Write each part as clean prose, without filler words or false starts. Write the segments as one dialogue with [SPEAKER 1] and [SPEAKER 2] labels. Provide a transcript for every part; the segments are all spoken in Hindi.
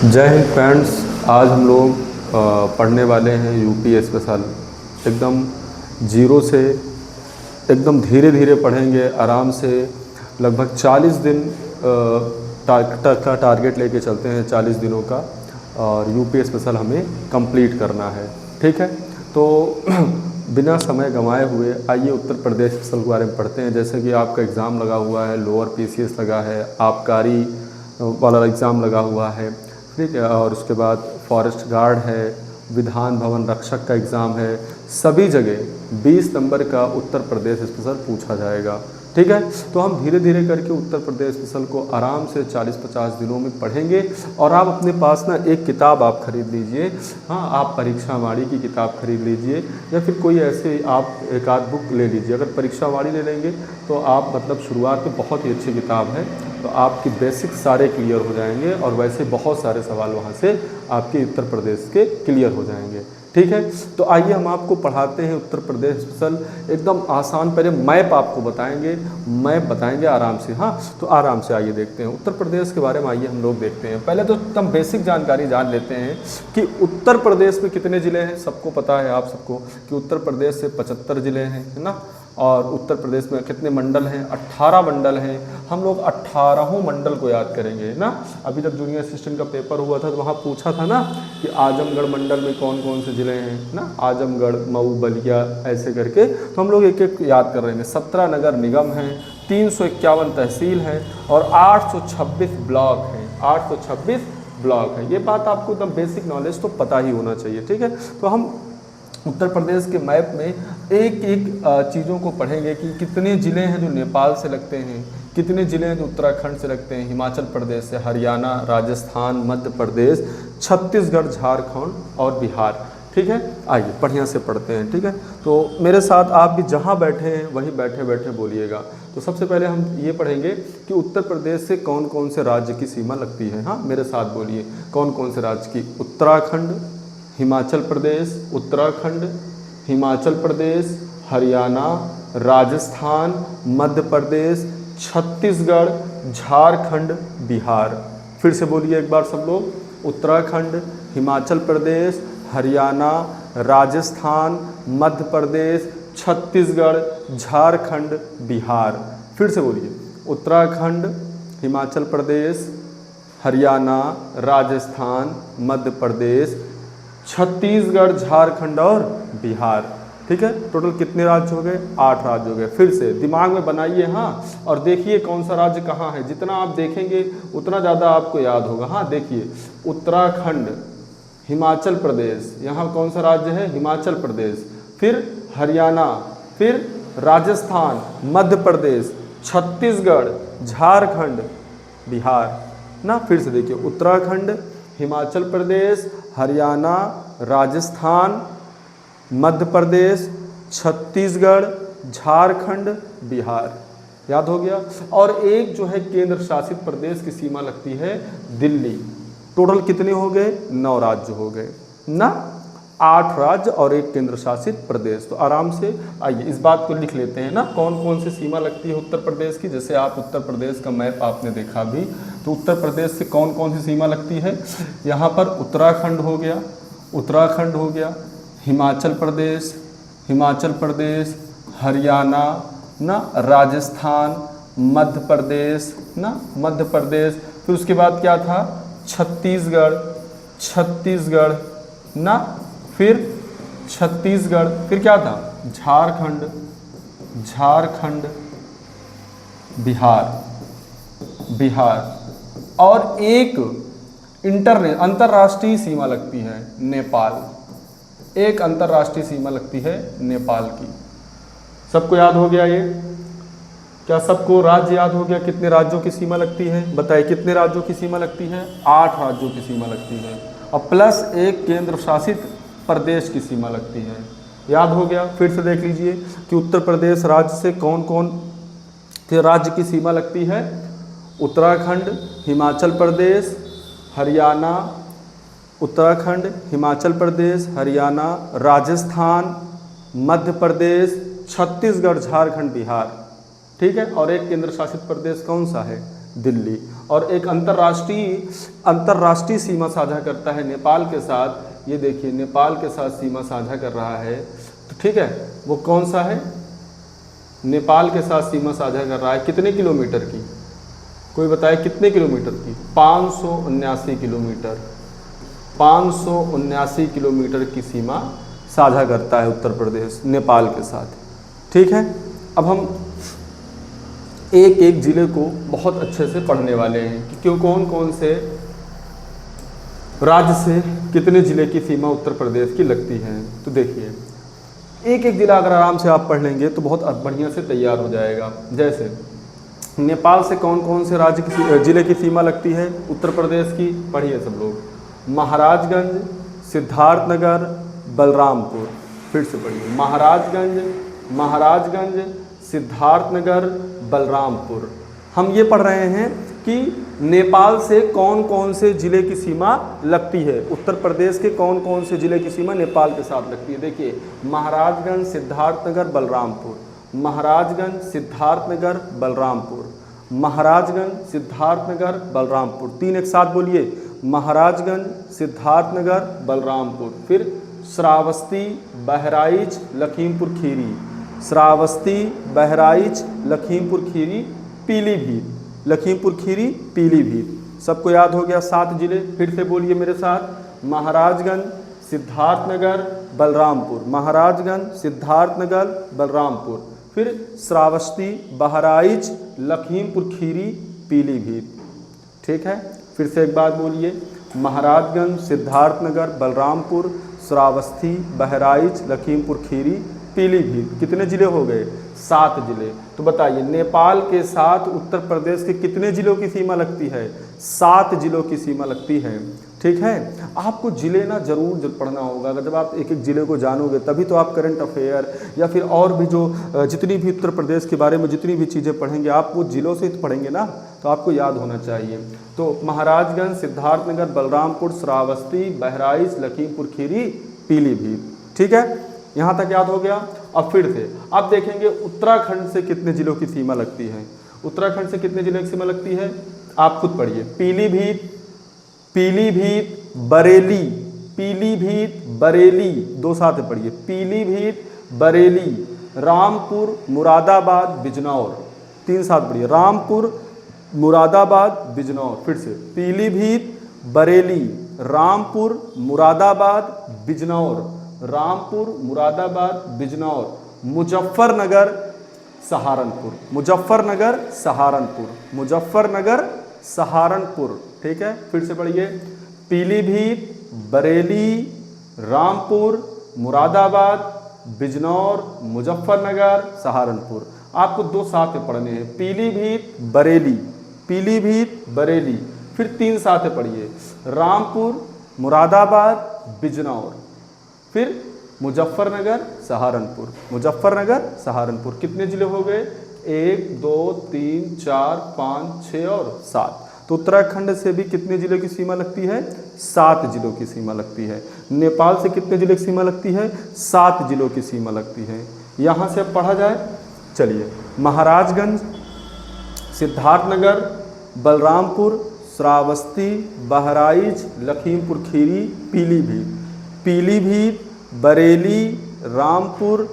[SPEAKER 1] जय हिंद फ्रेंड्स। आज हम लोग पढ़ने वाले हैं यूपी स्पेशल। एकदम जीरो से एकदम धीरे धीरे पढ़ेंगे, आराम से। लगभग 40 दिन का टारगेट लेके चलते हैं, 40 दिनों का, और यूपी स्पेशल हमें कंप्लीट करना है। ठीक है, तो बिना समय गंवाए हुए आइए उत्तर प्रदेश स्पेशल के बारे में पढ़ते हैं। जैसे कि आपका एग्ज़ाम लगा हुआ है, लोअर पीसीएस लगा है, आबकारी वाला एग्ज़ाम लगा हुआ है, ठीक है, और उसके बाद फॉरेस्ट गार्ड है, विधान भवन रक्षक का एग्ज़ाम है। सभी जगह 20 नंबर का उत्तर प्रदेश स्पेशल पूछा जाएगा। ठीक है, तो हम धीरे धीरे करके उत्तर प्रदेश स्पेशल को आराम से 40-50 दिनों में पढ़ेंगे। और आप अपने पास ना एक किताब आप खरीद लीजिए। हाँ, आप परीक्षा वाणी की किताब खरीद लीजिए, या फिर कोई ऐसे आप एक आध बुक ले लीजिए। अगर परीक्षा वाणी ले लेंगे तो आप मतलब शुरुआत में बहुत ही अच्छी किताब है, तो आपकी बेसिक सारे क्लियर हो जाएंगे, और वैसे बहुत सारे सवाल वहाँ से आपके उत्तर प्रदेश के क्लियर हो जाएंगे। ठीक है, तो आइए हम आपको पढ़ाते हैं उत्तर प्रदेश स्पेशल। एकदम आसान, पहले मैप आपको बताएंगे, मैप बताएंगे आराम से। हाँ, तो आराम से आइए देखते हैं उत्तर प्रदेश के बारे में। आइए हम लोग देखते हैं। पहले तो एकदम बेसिक जानकारी जान लेते हैं कि उत्तर प्रदेश में कितने ज़िले हैं। सबको पता है आप सबको कि उत्तर प्रदेश से 75 ज़िले हैं, है ना। और उत्तर प्रदेश में कितने मंडल हैं? 18 मंडल हैं। हम लोग 18 मंडल को याद करेंगे ना। अभी तक जूनियर असिस्टेंट का पेपर हुआ था तो वहाँ पूछा था ना कि आजमगढ़ मंडल में कौन कौन से ज़िले हैं ना, आजमगढ़, मऊ, बलिया, ऐसे करके। तो हम लोग एक एक याद कर रहे हैं। 17 नगर निगम हैं, 351 तहसील हैं, और 826 ब्लॉक हैं। 826 ब्लॉक है। ये बात आपको एकदम बेसिक नॉलेज तो पता ही होना चाहिए। ठीक है, तो हम उत्तर प्रदेश के मैप में एक एक चीज़ों को पढ़ेंगे कि कितने ज़िले हैं जो नेपाल से लगते हैं, कितने ज़िले हैं जो उत्तराखंड से लगते हैं, हिमाचल प्रदेश से, हरियाणा, राजस्थान, मध्य प्रदेश, छत्तीसगढ़, झारखंड और बिहार। ठीक है, आइए बढ़िया से पढ़ते हैं। ठीक है, तो मेरे साथ आप भी जहाँ बैठे हैं वहीं बैठे बैठे बोलिएगा। तो सबसे पहले हम ये पढ़ेंगे कि उत्तर प्रदेश से कौन कौन से राज्य की सीमा लगती है। हाँ, मेरे साथ बोलिए, कौन कौन से राज्य की? उत्तराखंड, हिमाचल प्रदेश, उत्तराखंड, हिमाचल प्रदेश, हरियाणा, राजस्थान, मध्य प्रदेश, छत्तीसगढ़, झारखंड, बिहार। फिर से बोलिए एक बार सब लोग, उत्तराखंड, हिमाचल प्रदेश, हरियाणा, राजस्थान, मध्य प्रदेश, छत्तीसगढ़, झारखंड, बिहार। फिर से बोलिए, उत्तराखंड, हिमाचल प्रदेश, हरियाणा, राजस्थान, मध्य प्रदेश, छत्तीसगढ़, झारखंड और बिहार। ठीक है, टोटल कितने राज्य हो गए? 8 राज्य हो गए। फिर से दिमाग में बनाइए, हाँ, और देखिए कौन सा राज्य कहाँ है। जितना आप देखेंगे उतना ज़्यादा आपको याद होगा। हाँ, देखिए, उत्तराखंड, हिमाचल प्रदेश, यहाँ कौन सा राज्य है? हिमाचल प्रदेश। फिर हरियाणा, फिर राजस्थान, मध्य प्रदेश, छत्तीसगढ़, झारखंड, बिहार ना। फिर से देखिए, उत्तराखंड, हिमाचल प्रदेश, हरियाणा, राजस्थान, मध्य प्रदेश, छत्तीसगढ़, झारखंड, बिहार। याद हो गया। और एक जो है केंद्र शासित प्रदेश की सीमा लगती है दिल्ली। टोटल कितने हो गए? 9 राज्य हो गए ना। 8 राज्य और एक केंद्र शासित प्रदेश। तो आराम से आइए इस बात को लिख लेते हैं ना, कौन कौन सी सीमा लगती है उत्तर प्रदेश की। जैसे आप उत्तर प्रदेश का मैप आपने देखा भी, तो उत्तर प्रदेश से कौन कौन सी सीमा लगती है। यहाँ पर उत्तराखंड हो गया, उत्तराखंड हो गया, हिमाचल प्रदेश, हिमाचल प्रदेश, हरियाणा ना, राजस्थान, मध्य प्रदेश ना, मध्य प्रदेश। फिर उसके बाद क्या था? छत्तीसगढ़, छत्तीसगढ़ ना, फिर छत्तीसगढ़। फिर क्या था? झारखंड, झारखंड, बिहार, बिहार। और एक अंतर्राष्ट्रीय सीमा लगती है नेपाल। एक अंतर्राष्ट्रीय सीमा लगती है नेपाल की। सबको याद हो गया ये? क्या सबको राज्य याद हो गया? कितने राज्यों की सीमा लगती है? बताइए, कितने राज्यों की सीमा लगती है? 8 राज्यों की सीमा लगती है, और प्लस एक केंद्र शासित प्रदेश की सीमा लगती है। याद हो गया? फिर से देख लीजिए कि उत्तर प्रदेश राज्य से कौन कौन से राज्य की सीमा लगती है। उत्तराखंड, हिमाचल प्रदेश, हरियाणा, उत्तराखंड, हिमाचल प्रदेश, हरियाणा, राजस्थान, मध्य प्रदेश, छत्तीसगढ़, झारखंड, बिहार। ठीक है, और एक केंद्र शासित प्रदेश कौन सा है? दिल्ली। और एक अंतर्राष्ट्रीय सीमा साझा करता है नेपाल के साथ। ये देखिए नेपाल के साथ सीमा साझा कर रहा है, तो ठीक है, वो कौन सा है? नेपाल के साथ सीमा साझा कर रहा है कितने किलोमीटर की? कोई बताए कितने किलोमीटर की? 579 किलोमीटर। 579 किलोमीटर की सीमा साझा करता है उत्तर प्रदेश नेपाल के साथ। ठीक है, अब हम एक एक ज़िले को बहुत अच्छे से पढ़ने वाले हैं कि क्यों कौन कौन से राज्य से कितने ज़िले की सीमा उत्तर प्रदेश की लगती है। तो देखिए एक एक ज़िला अगर आराम से आप पढ़ लेंगे तो बहुत बढ़िया से तैयार हो जाएगा। जैसे नेपाल से कौन कौन से राज्य की ज़िले की सीमा लगती है उत्तर प्रदेश की, पढ़िए सब लोग। महाराजगंज, सिद्धार्थनगर, बलरामपुर। फिर से पढ़िए, महाराजगंज, सिद्धार्थनगर, बलरामपुर। हम ये पढ़ रहे हैं कि नेपाल से कौन कौन से ज़िले की सीमा लगती है, उत्तर प्रदेश के कौन कौन से ज़िले की सीमा नेपाल के साथ लगती है। देखिए महाराजगंज, सिद्धार्थनगर, बलरामपुर, महाराजगंज, सिद्धार्थनगर, बलरामपुर, महाराजगंज, सिद्धार्थनगर, बलरामपुर। तीन एक साथ बोलिए, महाराजगंज, सिद्धार्थनगर, बलरामपुर। फिर श्रावस्ती, बहराइच, लखीमपुर खीरी, श्रावस्ती, बहराइच, लखीमपुर खीरी, पीलीभीत, लखीमपुर खीरी, पीलीभीत। सबको याद हो गया 7 जिले। फिर से बोलिए मेरे साथ, महाराजगंज, सिद्धार्थनगर, बलरामपुर, महाराजगंज, सिद्धार्थनगर, बलरामपुर। फिर श्रावस्ती, बहराइच, लखीमपुर खीरी, पीलीभीत। ठीक है, फिर से एक बात बोलिए, महाराजगंज, सिद्धार्थनगर, बलरामपुर, श्रावस्ती, बहराइच, लखीमपुर खीरी, पीलीभीत। कितने ज़िले हो गए? 7 ज़िले। तो बताइए नेपाल के साथ उत्तर प्रदेश के कितने ज़िलों की सीमा लगती है? 7 ज़िलों की सीमा लगती है। ठीक है, आपको ज़िले ना जरूर पढ़ना होगा। अगर जब आप एक एक ज़िले को जानोगे तभी तो आप करंट अफेयर या फिर और भी जो जितनी भी उत्तर प्रदेश के बारे में जितनी भी चीज़ें पढ़ेंगे आप वो ज़िलों से पढ़ेंगे ना, तो आपको याद होना चाहिए। तो महाराजगंज, सिद्धार्थनगर, बलरामपुर, श्रावस्ती, बहराइच, लखीमपुर खीरी, पीलीभीत। ठीक है, यहाँ तक याद हो गया। अब फिर से आप देखेंगे उत्तराखंड से कितने ज़िलों की सीमा लगती है। उत्तराखंड से कितने ज़िलों की सीमा लगती है आप खुद पढ़िए, पीलीभीत, बरेली, पीलीभीत, बरेली, 2 साथ पढ़िए, पीलीभीत, बरेली, रामपुर, मुरादाबाद, बिजनौर। 3 साथ पढ़िए, रामपुर, मुरादाबाद, बिजनौर। फिर से पीलीभीत, बरेली, रामपुर, मुरादाबाद, बिजनौर, रामपुर, मुरादाबाद, बिजनौर, मुजफ्फरनगर, सहारनपुर, मुजफ्फरनगर, सहारनपुर, मुजफ्फरनगर, सहारनपुर। ठीक है, फिर से पढ़िए, पीलीभीत, बरेली, रामपुर, मुरादाबाद, बिजनौर, मुजफ्फरनगर, सहारनपुर। आपको 2 साथ पढ़ने हैं, पीलीभीत, बरेली, पीलीभीत, बरेली। फिर 3 साथ पढ़िए, रामपुर, मुरादाबाद, बिजनौर। फिर मुजफ्फरनगर, सहारनपुर, मुजफ्फरनगर, सहारनपुर। कितने ज़िले हो गए? 1 2 3 4 5 6 और 7। तो उत्तराखंड से भी कितने ज़िलों की सीमा लगती है? 7 ज़िलों की सीमा लगती है। नेपाल से कितने ज़िले की सीमा लगती है? 7 ज़िलों की सीमा लगती है। यहाँ से अब पढ़ा जाए, चलिए, महाराजगंज, सिद्धार्थनगर, बलरामपुर, श्रावस्ती, बहराइच, लखीमपुर खीरी, पीलीभीत, पीलीभीत, बरेली, रामपुर,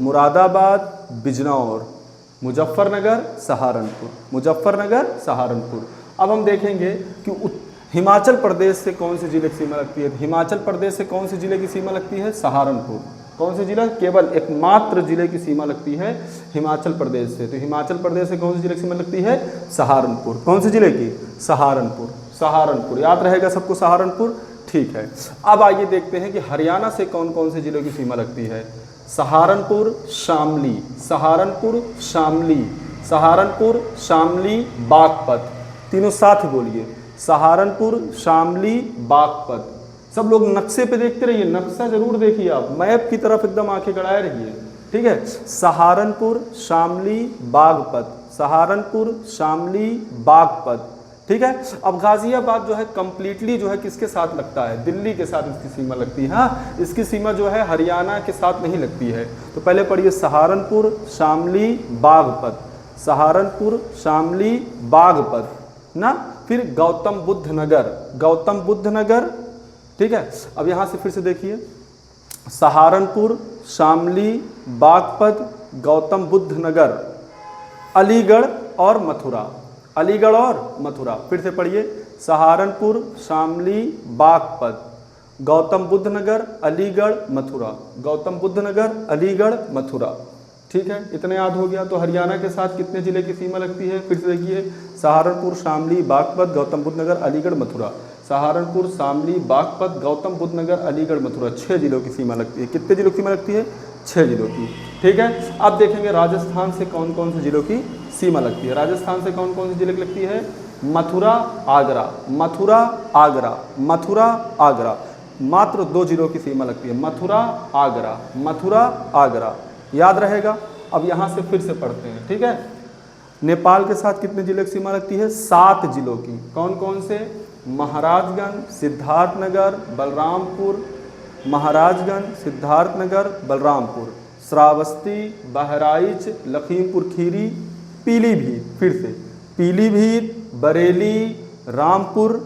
[SPEAKER 1] मुरादाबाद, बिजनौर, मुजफ्फरनगर, सहारनपुर, मुजफ्फरनगर, सहारनपुर। अब हम देखेंगे कि हिमाचल प्रदेश से कौन से ज़िले की सीमा लगती है। हिमाचल प्रदेश से कौन से ज़िले की सीमा लगती है? सहारनपुर। कौन से ज़िला? केवल एकमात्र ज़िले की सीमा लगती है हिमाचल प्रदेश से। तो हिमाचल प्रदेश से कौन से ज़िले की सीमा लगती है? सहारनपुर। कौन से ज़िले की? सहारनपुर, सहारनपुर। याद रहेगा सबको सहारनपुर। ठीक है, अब आइए देखते हैं कि हरियाणा से कौन कौन से ज़िलों की सीमा लगती है। सहारनपुर, शामली, सहारनपुर, शामली, सहारनपुर, शामली, बागपत। तीनों साथ ही बोलिए, सहारनपुर, शामली, बागपत। सब लोग नक्शे पे देखते रहिए, नक्शा जरूर देखिए आप, मैप की तरफ एकदम आंखें गड़ाए रहिए। ठीक है, सहारनपुर, शामली, बागपत, सहारनपुर, शामली, बागपत। ठीक है, अब गाजियाबाद जो है कंप्लीटली जो है किसके साथ लगता है? दिल्ली के साथ इसकी सीमा लगती है। हाँ, इसकी सीमा जो है हरियाणा के साथ नहीं लगती है। तो पहले पढ़िए, सहारनपुर, शामली, बागपत, सहारनपुर, शामली, बागपत ना, फिर गौतम बुद्ध नगर, गौतम बुद्ध नगर, ठीक है। अब यहाँ से फिर से देखिए, सहारनपुर, शामली, बागपत, गौतम बुद्ध नगर, अलीगढ़ और मथुरा, अलीगढ़ और मथुरा। फिर से पढ़िए, सहारनपुर, शामली, बागपत, गौतम बुद्ध नगर, अलीगढ़, मथुरा, गौतम बुद्ध नगर, अलीगढ़, मथुरा। ठीक है, इतने याद हो गया। तो हरियाणा के साथ कितने जिले की सीमा लगती है? फिर से देखिए, सहारनपुर, शामली, बागपत, गौतम बुद्ध नगर, अलीगढ़, मथुरा। सहारनपुर, शामली, बागपत, गौतम बुद्ध नगर, अलीगढ़, मथुरा, 6 जिलों की सीमा लगती है। कितने जिलों की सीमा लगती है? 6 जिलों की। ठीक है, अब देखेंगे राजस्थान से कौन कौन से जिलों की सीमा लगती है। राजस्थान से कौन कौन से जिले की लगती है? मथुरा, आगरा, मथुरा, आगरा, मथुरा, आगरा। मात्र 2 जिलों की सीमा लगती है, मथुरा, आगरा, मथुरा, आगरा। याद रहेगा। अब यहाँ से फिर से पढ़ते हैं। ठीक है, नेपाल के साथ कितने जिले की सीमा लगती है? 7 जिलों की। कौन कौन से? महाराजगंज, सिद्धार्थनगर, बलरामपुर, महाराजगंज, सिद्धार्थनगर, बलरामपुर, श्रावस्ती, बहराइच, लखीमपुर खीरी, पीलीभीत। फिर से पीलीभीत, बरेली, रामपुर,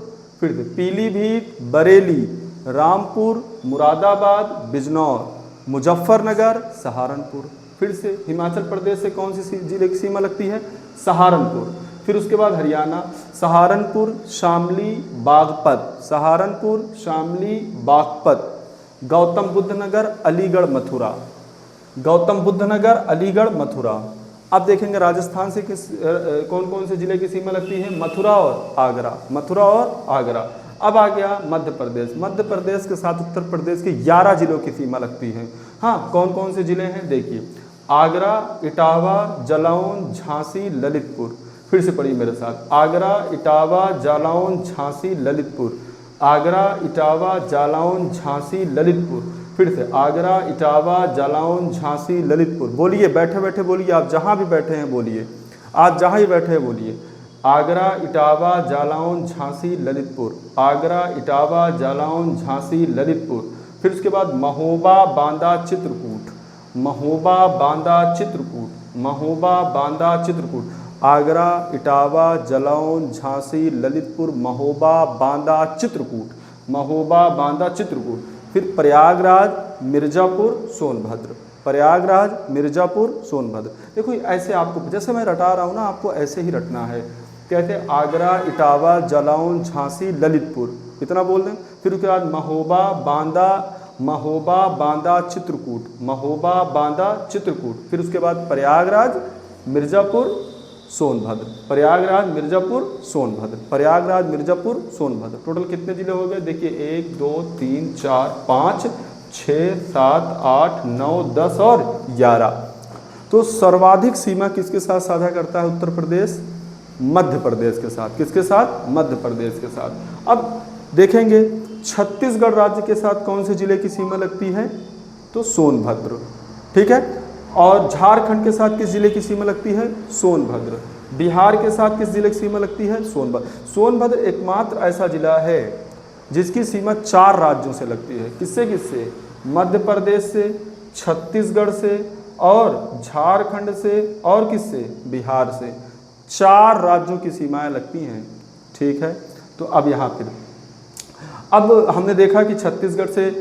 [SPEAKER 1] फिर से पीलीभीत, बरेली, रामपुर, मुरादाबाद, बिजनौर, मुजफ्फरनगर, सहारनपुर। फिर से हिमाचल प्रदेश से कौन सी जिले की सीमा लगती है? सहारनपुर। फिर उसके बाद हरियाणा, सहारनपुर, शामली, बागपत, सहारनपुर, शामली, बागपत, गौतम बुद्ध नगर, अलीगढ़, मथुरा, गौतम बुद्ध नगर, अलीगढ़, मथुरा। अब देखेंगे राजस्थान से कौन कौन से जिले की सीमा लगती है? मथुरा और आगरा, मथुरा और आगरा। अब आ गया मध्य प्रदेश। मध्य प्रदेश के साथ उत्तर प्रदेश के 11 जिलों की सीमा लगती है। हाँ, कौन कौन से जिले हैं? देखिए, आगरा, इटावा, जालौन, झांसी, ललितपुर। फिर से पढ़िए मेरे साथ, आगरा, इटावा, जालौन, झांसी, ललितपुर, आगरा, इटावा, जालौन, झांसी, ललितपुर। फिर से आगरा, इटावा, जालौन, झांसी, ललितपुर। बोलिए, बैठे बैठे बोलिए, आप जहाँ भी बैठे हैं बोलिए, आप जहाँ ही बैठे हैं बोलिए। आगरा, इटावा, जालौन, झांसी, ललितपुर, आगरा, इटावा, जालौन, झांसी, ललितपुर। फिर उसके बाद महोबा, बांदा, चित्रकूट, महोबा, बांदा, चित्रकूट, महोबा, बांदा, चित्रकूट, आगरा, इटावा, जालौन, झांसी, ललितपुर, महोबा, बांदा, चित्रकूट, महोबा, बांदा, चित्रकूट। फिर प्रयागराज, मिर्ज़ापुर, सोनभद्र, प्रयागराज, मिर्ज़ापुर, सोनभद्र। देखो ऐसे आपको, जैसे मैं रटा रहा हूँ ना, आपको ऐसे ही रटना है। कहते हैं आगरा, इटावा, जालौन, झांसी, ललितपुर, इतना बोल दें। फिर उसके बाद महोबा, बांदा, महोबा, बांदा, चित्रकूट, महोबा, बांदा, चित्रकूट। फिर उसके बाद प्रयागराज, मिर्ज़ापुर, सोनभद्र, प्रयागराज, मिर्ज़ापुर, सोनभद्र, प्रयागराज, मिर्ज़ापुर, सोनभद्र। टोटल कितने जिले हो गए? देखिए 1 2 3 4 5 6 7 8 9 10 और 11। तो सर्वाधिक सीमा किसके साथ साझा करता है उत्तर प्रदेश? मध्य प्रदेश के साथ। किसके साथ? मध्य प्रदेश के साथ। अब देखेंगे छत्तीसगढ़ राज्य के साथ कौन से जिले की सीमा लगती है? तो सोनभद्र। ठीक है, और झारखंड के साथ किस जिले की सीमा लगती है? सोनभद्र। बिहार के साथ किस जिले की सीमा लगती है? सोनभद्र। सोनभद्र एकमात्र ऐसा जिला है जिसकी सीमा 4 राज्यों से लगती है। किससे किससे? मध्य प्रदेश से, छत्तीसगढ़ से और झारखंड से और किससे? बिहार से। 4 राज्यों की सीमाएं लगती हैं। ठीक है, तो अब यहाँ फिर अब हमने देखा कि छत्तीसगढ़ से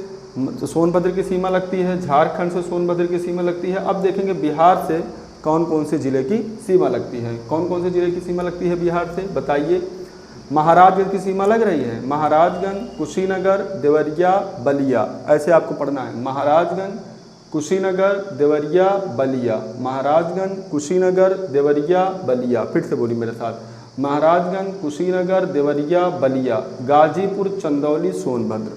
[SPEAKER 1] सोनभद्र की सीमा लगती है, झारखंड से सोनभद्र की सीमा लगती है। अब देखेंगे बिहार से कौन कौन से जिले की सीमा लगती है। कौन कौन से जिले की सीमा लगती है बिहार से? बताइए। महाराजगंज की सीमा लग रही है, महाराजगंज, कुशीनगर, देवरिया, बलिया। ऐसे आपको पढ़ना है, महाराजगंज, कुशीनगर, देवरिया, बलिया, महाराजगंज, कुशीनगर, देवरिया, बलिया। फिर से बोली मेरे साथ, महाराजगंज, कुशीनगर, देवरिया, बलिया, गाजीपुर, चंदौली, सोनभद्र,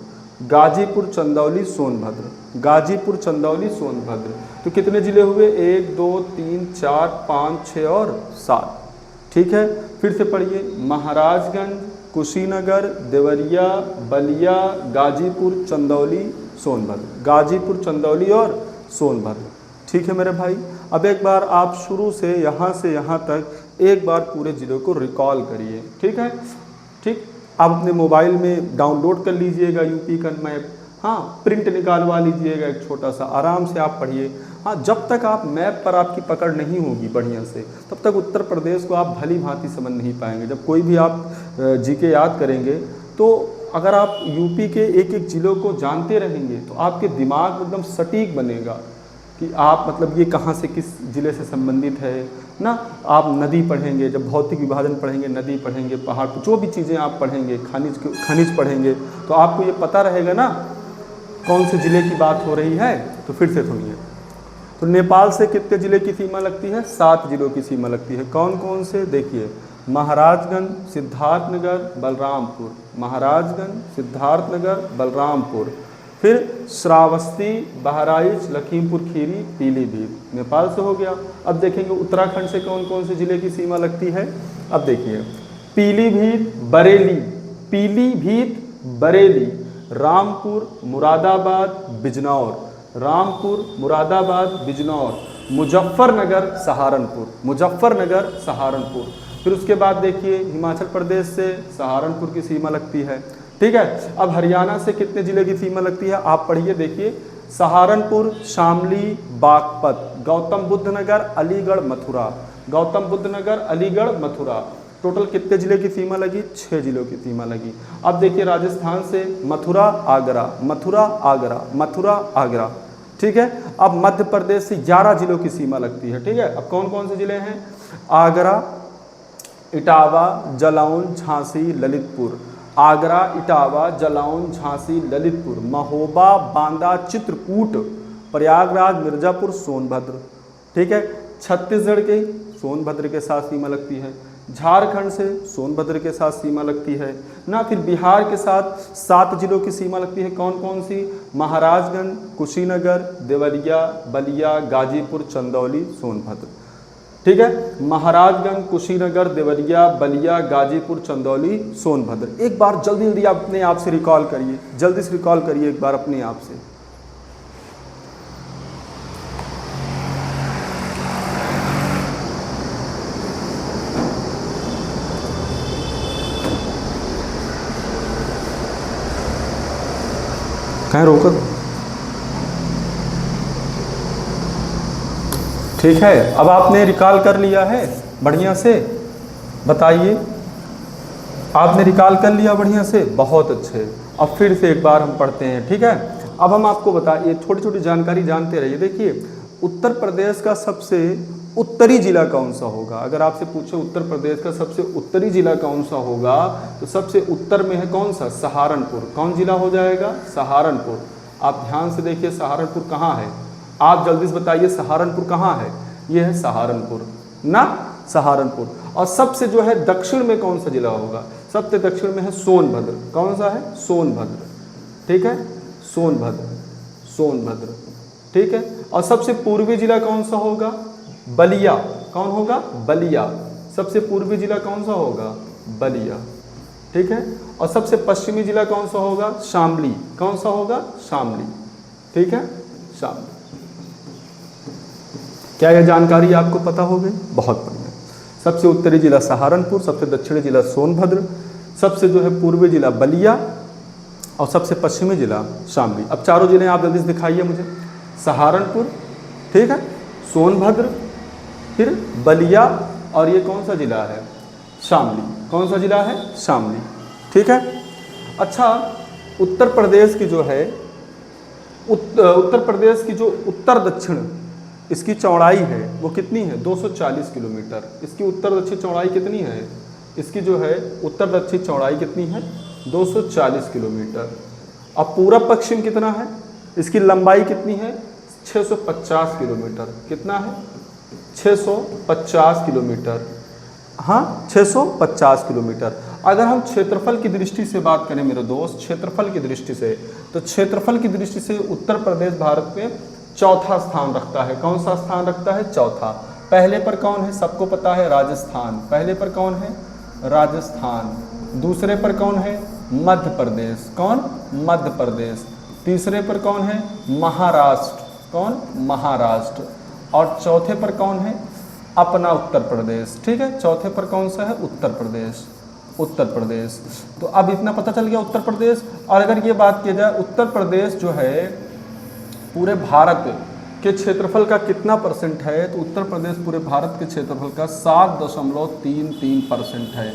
[SPEAKER 1] गाजीपुर, चंदौली, सोनभद्र, गाजीपुर, चंदौली, सोनभद्र। तो कितने जिले हुए? 1 2 3 4 5 6 और 7। ठीक है, फिर से पढ़िए, महाराजगंज, कुशीनगर, देवरिया, बलिया, गाजीपुर, चंदौली, सोनभद्र, गाजीपुर, चंदौली और सोनभद्र। ठीक है मेरे भाई, अब एक बार आप शुरू से यहाँ तक एक बार पूरे ज़िलों को रिकॉल करिए। ठीक है, ठीक, आप अपने मोबाइल में डाउनलोड कर लीजिएगा यूपी का मैप। हाँ, हाँ, प्रिंट निकालवा लीजिएगा एक छोटा सा, आराम से आप पढ़िए। हाँ, जब तक आप मैप पर आपकी पकड़ नहीं होगी बढ़िया से, तब तक उत्तर प्रदेश को आप भली भांति समझ नहीं पाएंगे। जब कोई भी आप जीके याद करेंगे, तो अगर आप यूपी के एक एक जिलों को जानते रहेंगे तो आपके दिमाग एकदम सटीक बनेगा कि आप मतलब ये कहाँ से किस ज़िले से संबंधित है ना। आप नदी पढ़ेंगे, जब भौतिक विभाजन पढ़ेंगे, नदी पढ़ेंगे, पहाड़, जो भी चीज़ें आप पढ़ेंगे, खनिज पढ़ेंगे, तो आपको ये पता रहेगा ना कौन से ज़िले की बात हो रही है। तो फिर से सुनिए, तो नेपाल से कितने ज़िले की सीमा लगती है? 7 जिलों की सीमा लगती है। कौन कौन से? देखिए, महाराजगंज, सिद्धार्थनगर, बलरामपुर, महाराजगंज, सिद्धार्थनगर, बलरामपुर, फिर श्रावस्ती, बहराइच, लखीमपुर खीरी, पीलीभीत, नेपाल से हो गया। अब देखेंगे उत्तराखंड से कौन कौन से ज़िले की सीमा लगती है। अब देखिए, पीलीभीत, बरेली, पीलीभीत, बरेली, रामपुर, मुरादाबाद, बिजनौर, रामपुर, मुरादाबाद, बिजनौर, मुजफ्फरनगर, सहारनपुर, मुजफ्फरनगर, सहारनपुर। फिर उसके बाद देखिए, हिमाचल प्रदेश से सहारनपुर की सीमा लगती है, ठीक है। अब हरियाणा से कितने ज़िले की सीमा लगती है आप पढ़िए, देखिए, सहारनपुर, शामली, बागपत, गौतम बुद्ध नगर, अलीगढ़, मथुरा, गौतम बुद्ध नगर, अलीगढ़, मथुरा। टोटल कितने ज़िले की सीमा लगी? 6 जिलों की सीमा लगी। अब देखिए, राजस्थान से मथुरा, आगरा, मथुरा, आगरा, मथुरा, आगरा, ठीक है। अब मध्य प्रदेश से 11 जिलों की सीमा लगती है, ठीक है। अब कौन कौन से ज़िले हैं? आगरा, इटावा, जलौन, झांसी, ललितपुर, आगरा, इटावा, जलौन, झांसी, ललितपुर, महोबा, बांदा, चित्रकूट, प्रयागराज, मिर्ज़ापुर, सोनभद्र, ठीक है। छत्तीसगढ़ के सोनभद्र के साथ सीमा लगती है, झारखंड से सोनभद्र के साथ सीमा लगती है ना। फिर बिहार के साथ 7 जिलों की सीमा लगती है। कौन कौन सी? महाराजगंज, कुशीनगर, देवरिया, बलिया, गाजीपुर, चंदौली, सोनभद्र, ठीक है। महाराजगंज, कुशीनगर, देवरिया, बलिया, गाजीपुर, चंदौली, सोनभद्र। एक बार जल्दी जल्दी आप अपने आप से रिकॉल करिए, जल्दी से रिकॉल करिए एक बार अपने आप से। कहीं रोको, ठीक है। अब आपने रिकॉल कर लिया है बढ़िया से, बताइए, आपने रिकॉल कर लिया बढ़िया से, बहुत अच्छे। अब फिर से एक बार हम पढ़ते हैं, ठीक है। अब हम आपको बताइए, छोटी छोटी जानकारी जानते रहिए। देखिए, उत्तर प्रदेश का सबसे उत्तरी जिला कौन सा होगा? अगर आपसे पूछे उत्तर प्रदेश का सबसे उत्तरी जिला कौन सा होगा, तो सबसे उत्तर में है कौन सा? सहारनपुर। कौन जिला हो जाएगा? सहारनपुर। आप ध्यान से देखिए, सहारनपुर कहाँ है? आप जल्दी से बताइए, सहारनपुर कहाँ है? ये है सहारनपुर ना, सहारनपुर। और सबसे जो है दक्षिण में कौन सा जिला होगा? सबसे दक्षिण में है सोनभद्र। कौन सा है? सोनभद्र, ठीक है, सोनभद्र, सोनभद्र, ठीक है। और सबसे पूर्वी जिला कौन सा होगा? बलिया। कौन होगा? बलिया। सबसे पूर्वी जिला कौन सा होगा? बलिया, ठीक है। और सबसे पश्चिमी जिला कौन सा होगा? शामली। कौन सा होगा? शामली, ठीक है, शामली। क्या यह जानकारी आपको पता हो गई? बहुत बढ़िया। सबसे उत्तरी जिला सहारनपुर, सबसे दक्षिणी जिला सोनभद्र, सबसे जो है पूर्वी जिला बलिया, और सबसे पश्चिमी जिला शामली। अब चारों जिले आप जल्दी से दिखाइए मुझे। सहारनपुर, ठीक है, सोनभद्र, फिर बलिया, और ये कौन सा जिला है? शामली। कौन सा जिला है? शामली, ठीक है। अच्छा, उत्तर प्रदेश की जो है उत्तर प्रदेश की जो उत्तर दक्षिण इसकी चौड़ाई है वो कितनी है? 240 किलोमीटर। इसकी उत्तर दक्षिण चौड़ाई कितनी है? इसकी जो है उत्तर दक्षिण चौड़ाई कितनी है? 240 किलोमीटर। अब पूरब पश्चिम कितना है? इसकी लंबाई कितनी है? 650 किलोमीटर। कितना है? 650 किलोमीटर। हाँ, 650 किलोमीटर। अगर हम क्षेत्रफल की दृष्टि से बात करें मेरे दोस्त, क्षेत्रफल की दृष्टि से, तो क्षेत्रफल की दृष्टि से उत्तर प्रदेश भारत में चौथा स्थान रखता है। कौन सा स्थान रखता है? चौथा। पहले पर कौन है? सबको पता है, राजस्थान। पहले पर कौन है? राजस्थान। दूसरे पर कौन है? मध्य प्रदेश। कौन? मध्य प्रदेश। तीसरे पर कौन है? महाराष्ट्र। कौन? महाराष्ट्र। और चौथे पर कौन है? अपना उत्तर प्रदेश, ठीक है। चौथे पर कौन सा है? उत्तर प्रदेश, उत्तर प्रदेश। तो अब इतना पता चल गया उत्तर प्रदेश। और अगर ये बात की जाए उत्तर प्रदेश जो है पूरे भारत के क्षेत्रफल का कितना परसेंट है, तो उत्तर प्रदेश पूरे भारत के क्षेत्रफल का 7.33% है।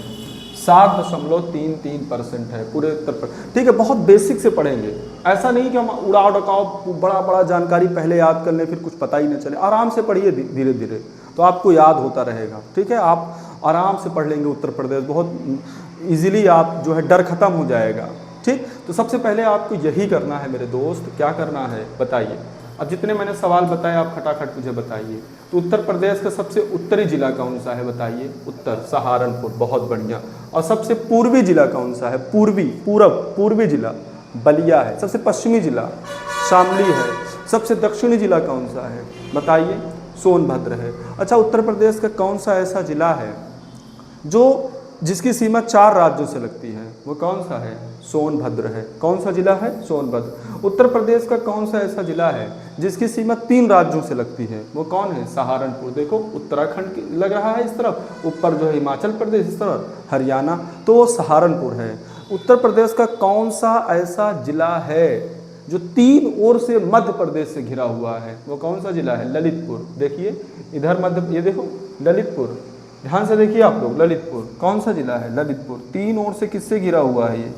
[SPEAKER 1] 7.33% है पूरे उत्तर प्रदेश। ठीक है, बहुत बेसिक से पढ़ेंगे, ऐसा नहीं कि हम उड़ाव डकाव बड़ा बड़ा जानकारी पहले याद कर लें फिर कुछ पता ही न चले। आराम से पढ़िए धीरे धीरे, तो आपको याद होता रहेगा। ठीक है, आप आराम से पढ़ लेंगे उत्तर प्रदेश, बहुत इजीली आप जो है डर खत्म हो जाएगा। ठीक, तो सबसे पहले आपको यही करना है मेरे दोस्त। क्या करना है बताइए। अब जितने मैंने सवाल बताए आप खटाखट मुझे बताइए। तो उत्तर प्रदेश का सबसे उत्तरी जिला कौन सा है बताइए। उत्तर, सहारनपुर, बहुत बढ़िया। और सबसे पूर्वी जिला कौन सा है। पूर्वी जिला बलिया है। सबसे पश्चिमी जिला शामली है। सबसे दक्षिणी जिला कौन सा है बताइए। सोनभद्र है। अच्छा, उत्तर प्रदेश का कौन सा ऐसा जिला है जिसकी सीमा 4 राज्यों से लगती है, वो कौन सा है। सोनभद्र है। कौन सा जिला है। सोनभद्र। उत्तर प्रदेश का कौन सा ऐसा जिला है जिसकी सीमा 3 राज्यों से लगती है, वो कौन है। सहारनपुर। देखो उत्तराखंड लग रहा है इस तरफ, ऊपर जो है हिमाचल प्रदेश, इस तरफ हरियाणा, तो वो सहारनपुर है। उत्तर प्रदेश का कौन सा ऐसा जिला है जो 3 ओर से मध्य प्रदेश से घिरा हुआ है, वो कौन सा जिला है। ललितपुर। देखिए इधर मध्य, ये देखो ललितपुर, ध्यान से देखिए आप लोग। ललितपुर कौन सा जिला है। ललितपुर 3 ओर से किससे घिरा हुआ है ये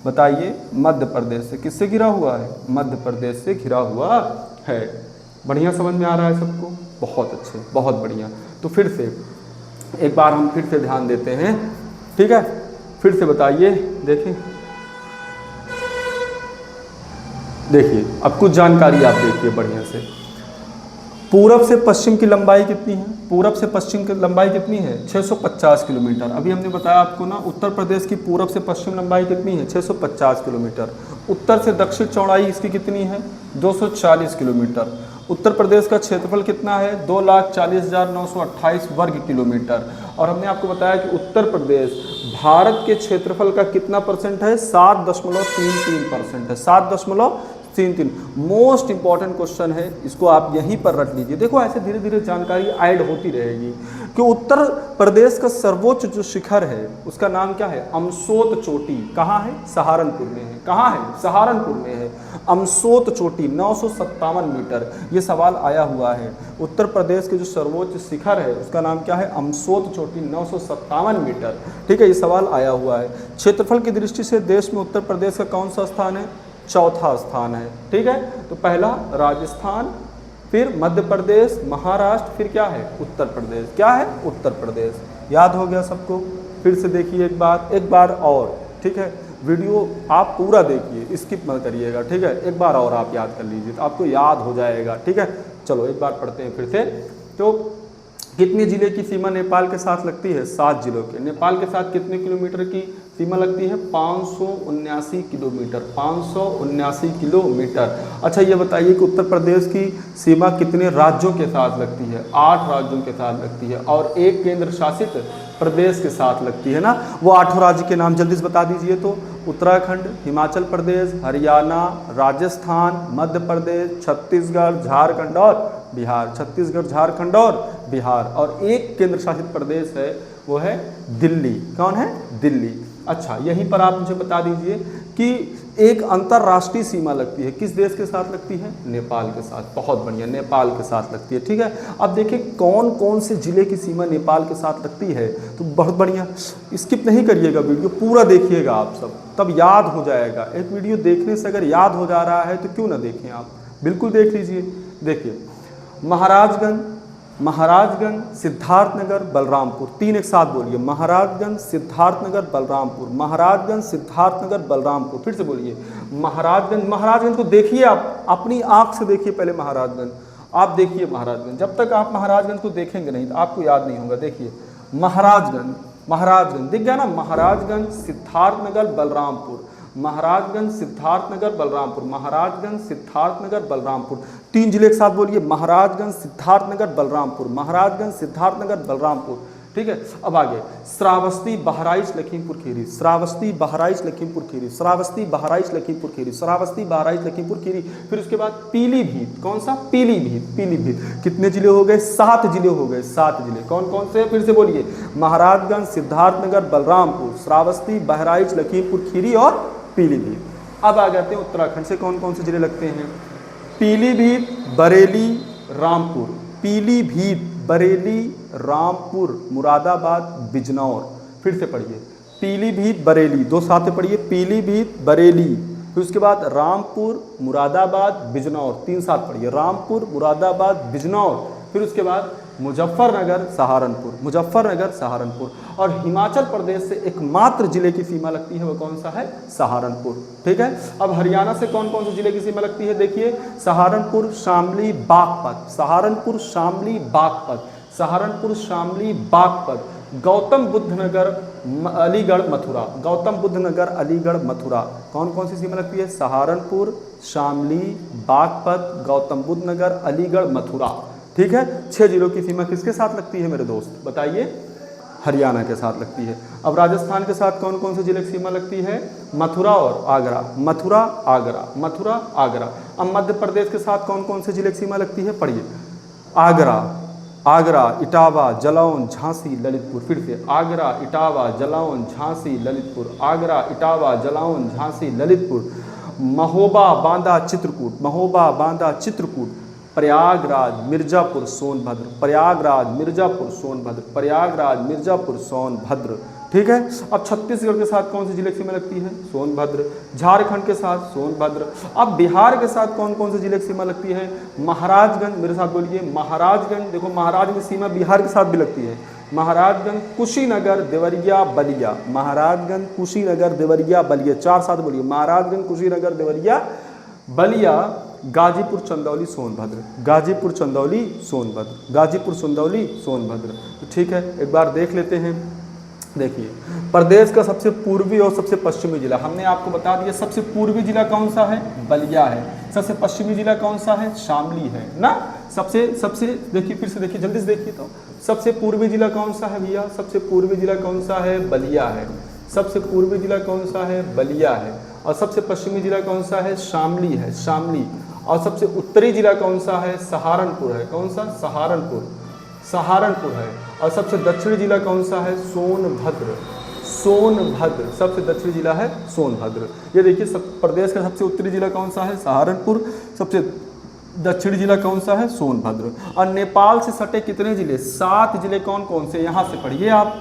[SPEAKER 1] बताइए। मध्य प्रदेश से। किससे घिरा हुआ है। मध्य प्रदेश से घिरा हुआ है। बढ़िया समझ में आ रहा है सबको। बहुत अच्छे, बहुत बढ़िया। तो फिर से एक बार हम फिर से ध्यान देते हैं। ठीक है, फिर से बताइए। देखिए अब कुछ जानकारी आप देखिए बढ़िया से। पूरब से पश्चिम की लंबाई कितनी है। पूरब से पश्चिम की लंबाई कितनी है 650 किलोमीटर। अभी हमने बताया आपको ना, उत्तर प्रदेश की पूरब से पश्चिम लंबाई कितनी है 650 किलोमीटर। उत्तर से दक्षिण चौड़ाई इसकी कितनी है 240 किलोमीटर। उत्तर प्रदेश का क्षेत्रफल कितना है 2,40,928 वर्ग किलोमीटर। और हमने आपको बताया कि उत्तर प्रदेश भारत के क्षेत्रफल का कितना परसेंट है 7.33% है। 7.33। मोस्ट इंपॉर्टेंट क्वेश्चन है, इसको आप यहीं पर रख लीजिए। देखो ऐसे धीरे धीरे जानकारी ऐड होती रहेगी कि उत्तर प्रदेश का सर्वोच्च जो शिखर है उसका नाम क्या है। अमसोत चोटी। कहाँ है। सहारनपुर में है। कहाँ है। सहारनपुर में है। अमसोत चोटी 957 मीटर। ये सवाल आया हुआ है। उत्तर प्रदेश के जो सर्वोच्च शिखर है उसका नाम क्या है। अमसोत चोटी 957 मीटर। ठीक है, ये सवाल आया हुआ है। क्षेत्रफल की दृष्टि से देश में उत्तर प्रदेश का कौन सा स्थान है। चौथा स्थान है। ठीक है, तो पहला राजस्थान, फिर मध्य प्रदेश, महाराष्ट्र, फिर क्या है उत्तर प्रदेश। क्या है उत्तर प्रदेश। याद हो गया सबको। फिर से देखिए एक बार और। ठीक है, वीडियो आप पूरा देखिए, स्किप मत करिएगा। ठीक है, एक बार और आप याद कर लीजिए तो आपको याद हो जाएगा। ठीक है, चलो एक बार पढ़ते हैं फिर से। तो कितने जिले की सीमा नेपाल के साथ लगती है 7 जिलों के। नेपाल के साथ कितने किलोमीटर की सीमा लगती है 579 किलोमीटर। 579 किलोमीटर। अच्छा ये बताइए कि उत्तर प्रदेश की सीमा कितने राज्यों के साथ लगती है 8 राज्यों के साथ लगती है और 1 केंद्र शासित प्रदेश के साथ लगती है ना। वो 8 राज्य के नाम जल्दी से बता दीजिए। तो उत्तराखंड, हिमाचल प्रदेश, हरियाणा, राजस्थान, मध्य प्रदेश, छत्तीसगढ़, झारखंड और बिहार। छत्तीसगढ़, झारखंड और बिहार। और 1 केंद्र शासित प्रदेश है वो है दिल्ली। कौन है। दिल्ली। अच्छा यहीं पर आप मुझे बता दीजिए कि एक अंतर्राष्ट्रीय सीमा लगती है किस देश के साथ लगती है नेपाल के साथ। बहुत बढ़िया, नेपाल के साथ लगती है। ठीक है, अब देखिए कौन कौन से जिले की सीमा नेपाल के साथ लगती है। तो बहुत बढ़िया, स्किप नहीं करिएगा, वीडियो पूरा देखिएगा आप सब, तब याद हो जाएगा। एक वीडियो देखने से अगर याद हो जा रहा है तो क्यों ना देखें आप, बिल्कुल देख लीजिए। देखिए महाराजगंज, सिद्धार्थनगर, बलरामपुर। 3 एक साथ बोलिए। महाराजगंज, सिद्धार्थनगर, बलरामपुर। महाराजगंज, सिद्धार्थनगर, बलरामपुर। फिर से बोलिए महाराजगंज। महाराजगंज को देखिए, आप अपनी आंख से देखिए पहले महाराजगंज। आप देखिए महाराजगंज, जब तक आप महाराजगंज को देखेंगे नहीं तो आपको याद नहीं होगा। देखिए महाराजगंज दिख गया ना। महाराजगंज, सिद्धार्थनगर, बलरामपुर। महाराजगंज, सिद्धार्थनगर, बलरामपुर। महाराजगंज, सिद्धार्थनगर, बलरामपुर। 3 जिले एक साथ बोलिए। महाराजगंज, सिद्धार्थनगर, बलरामपुर। महाराजगंज, सिद्धार्थनगर, बलरामपुर। ठीक है। अब आगे श्रावस्ती, बहराइच, लखीमपुर खीरी, श्रावस्ती, बहराइच, लखीमपुर खीरी, श्रावस्ती, बहराइच, लखीमपुर खीरी, श्रावस्ती, बहराइच, लखीमपुर खीरी। फिर उसके बाद पीलीभीत, कौन सा? पीलीभीत, पीलीभीत। कितने जिले हो गए? 7 जिले हो गए, 7 जिले। कौन कौन से? फिर से बोलिए, महाराजगंज, सिद्धार्थनगर, बलरामपुर, श्रावस्ती, बहराइच, लखीमपुर खीरी और पीलीभीत। अब आ जाते हैं उत्तराखंड से कौन कौन से जिले लगते हैं। पीलीभीत, बरेली, रामपुर, पीलीभीत, बरेली, रामपुर, मुरादाबाद, बिजनौर। फिर से पढ़िए, पीलीभीत, बरेली, 2 साथ में पढ़िए, पीलीभीत, बरेली, फिर उसके बाद रामपुर, मुरादाबाद, बिजनौर, 3 साथ पढ़िए, रामपुर, मुरादाबाद, बिजनौर। फिर उसके बाद मुजफ्फरनगर, सहारनपुर, मुजफ्फरनगर, सहारनपुर। और हिमाचल प्रदेश से एकमात्र जिले की सीमा लगती है, वो कौन सा है? सहारनपुर, ठीक है। अब हरियाणा से कौन कौन से जिले की सीमा लगती है? देखिए, सहारनपुर, शामली, बागपत, सहारनपुर, शामली, बागपत, सहारनपुर, शामली, बागपत, गौतम बुद्ध नगर, अलीगढ़, मथुरा, गौतम बुद्ध नगर, अलीगढ़, मथुरा। कौन कौन सी सीमा लगती है? सहारनपुर, शामली, बागपत, गौतम बुद्ध नगर, अलीगढ़, मथुरा, ठीक है। 6 जिलों की सीमा किसके साथ लगती है मेरे दोस्त? बताइए, हरियाणा के साथ लगती है। अब राजस्थान के साथ कौन कौन से जिले की सीमा लगती है? मथुरा और आगरा, मथुरा, आगरा, मथुरा, आगरा। अब मध्य प्रदेश के साथ कौन कौन से जिले की सीमा लगती है? पढ़िए, आगरा, आगरा, इटावा, जलौन, झांसी, ललितपुर। फिर से, आगरा, इटावा, जलौन, झांसी, ललितपुर, आगरा, इटावा, जलौन, झांसी, ललितपुर। महोबा, बांदा, चित्रकूट, महोबा, बांदा, चित्रकूट। प्रयागराज, मिर्जापुर, सोनभद्र, प्रयागराज, मिर्जापुर, सोनभद्र, प्रयागराज, मिर्जापुर, सोनभद्र, ठीक है। अब छत्तीसगढ़ के साथ कौन से जिले की सीमा लगती है? सोनभद्र। झारखंड के साथ सोनभद्र। अब बिहार के साथ कौन कौन से जिले की सीमा लगती है? महाराजगंज, मेरे साथ बोलिए, महाराजगंज। देखो, महाराजगंज सीमा बिहार के साथ भी लगती है। महाराजगंज, कुशीनगर, देवरिया, बलिया, महाराजगंज, कुशीनगर, देवरिया, बलिया, 4 साथ बोलिए, महाराजगंज, कुशीनगर, देवरिया, बलिया, गाजीपुर, चंदौली, सोनभद्र, गाजीपुर, चंदौली, सोनभद्र, गाजीपुर, चंदौली, सोनभद्र। तो ठीक है, एक बार देख लेते हैं। देखिए, प्रदेश का सबसे पूर्वी और सबसे पश्चिमी जिला हमने आपको बता दिया। सबसे पूर्वी जिला कौन सा है? बलिया है। सबसे पश्चिमी जिला कौन सा है? शामली है ना। सबसे देखिए, फिर से देखिए, जल्दी से देखिए। तो सबसे पूर्वी जिला कौन सा है भैया? सबसे पूर्वी जिला कौन सा है? बलिया है। सबसे पूर्वी जिला कौन सा है? बलिया है। और सबसे पश्चिमी जिला कौन सा है? शामली है, शामली। और सबसे उत्तरी जिला कौन सा है? सहारनपुर है। कौन सा? सहारनपुर, सहारनपुर है। और सबसे दक्षिणी जिला कौन सा है? सोनभद्र, सोनभद्र। सबसे दक्षिणी जिला है सोनभद्र। ये देखिए, प्रदेश का सबसे उत्तरी जिला कौन सा है? सहारनपुर। सबसे दक्षिणी जिला कौन सा है? सोनभद्र। और नेपाल से सटे कितने जिले? 7 जिले। कौन कौन से? यहाँ से पढ़िए आप।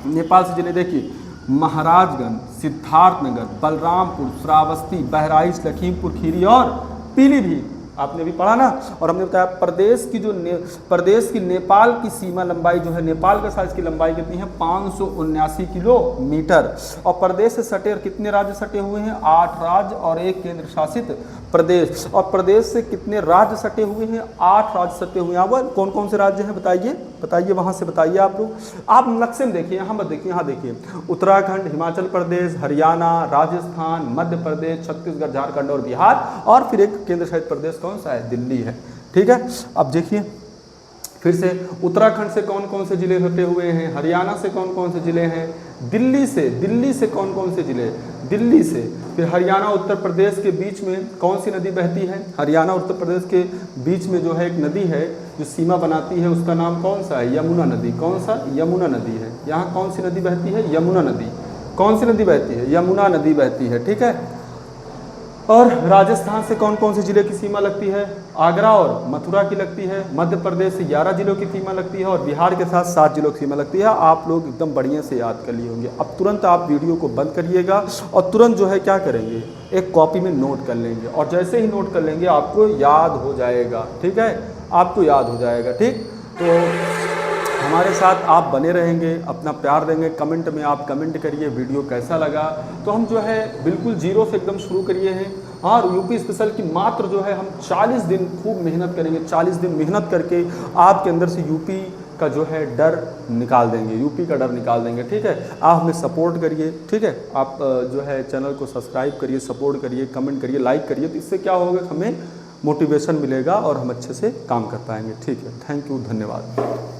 [SPEAKER 1] नेपाल से जिले देखिए, महाराजगंज, सिद्धार्थनगर, बलरामपुर, श्रावस्ती, बहराइच, लखीमपुर खीरी और पीलीभीत। आपने भी पढ़ा ना। और हमने बताया प्रदेश की नेपाल की सीमा लंबाई जो है, नेपाल के साथ इसकी लंबाई कितनी है? 579 किलोमीटर। और प्रदेश से सटे और कितने राज्य सटे हुए हैं? 8 राज्य और 1 केंद्र शासित प्रदेश। और प्रदेश से कितने राज्य सटे हुए हैं? 8 राज्य सटे हुए हैं। अब कौन कौन से राज्य हैं बताइए, बताइए, वहाँ से बताइए आप लोग। आप नक्शे में देखिए, यहाँ मत देखिए, यहाँ देखिए, उत्तराखंड, हिमाचल प्रदेश, हरियाणा, राजस्थान, मध्य प्रदेश, छत्तीसगढ़, झारखंड और बिहार। और फिर एक केंद्र शासित प्रदेश कौन सा है? दिल्ली है, ठीक है। अब देखिए फिर से, उत्तराखंड से कौन कौन से जिले सटे हुए हैं? हरियाणा से कौन कौन से जिले हैं? दिल्ली से कौन कौन से जिले? दिल्ली से। फिर हरियाणा उत्तर प्रदेश के बीच में कौन सी नदी बहती है? हरियाणा उत्तर प्रदेश के बीच में जो है एक नदी है जो सीमा बनाती है, उसका नाम कौन सा है? यमुना नदी। कौन सा? यमुना नदी है। यहाँ कौन सी नदी बहती है? यमुना नदी। कौन सी नदी बहती है? यमुना नदी बहती है, ठीक है। और राजस्थान से कौन कौन से जिले की सीमा लगती है? आगरा और मथुरा की लगती है। मध्य प्रदेश से 11 जिलों की सीमा लगती है और बिहार के साथ 7 जिलों की सीमा लगती है। आप लोग एकदम बढ़िया से याद कर लिए होंगे। अब तुरंत आप वीडियो को बंद करिएगा और तुरंत जो है क्या करेंगे, एक कॉपी में नोट कर लेंगे। और जैसे ही नोट कर लेंगे आपको याद हो जाएगा, ठीक है, आपको याद हो जाएगा, ठीक। तो हमारे साथ आप बने रहेंगे, अपना प्यार देंगे। कमेंट में आप कमेंट करिए वीडियो कैसा लगा। तो हम जो है बिल्कुल जीरो से एकदम शुरू करिए हैं। और यूपी स्पेशल की मात्र जो है हम 40 दिन खूब मेहनत करेंगे। 40 दिन मेहनत करके आपके अंदर से यूपी का जो है डर निकाल देंगे, यूपी का डर निकाल देंगे, ठीक है। आप हमें सपोर्ट करिए, ठीक है। आप जो है चैनल को सब्सक्राइब करिए, सपोर्ट करिए, कमेंट करिए, लाइक करिए। तो इससे क्या होगा, हमें मोटिवेशन मिलेगा और हम अच्छे से काम कर पाएंगे, ठीक है। थैंक यू, धन्यवाद।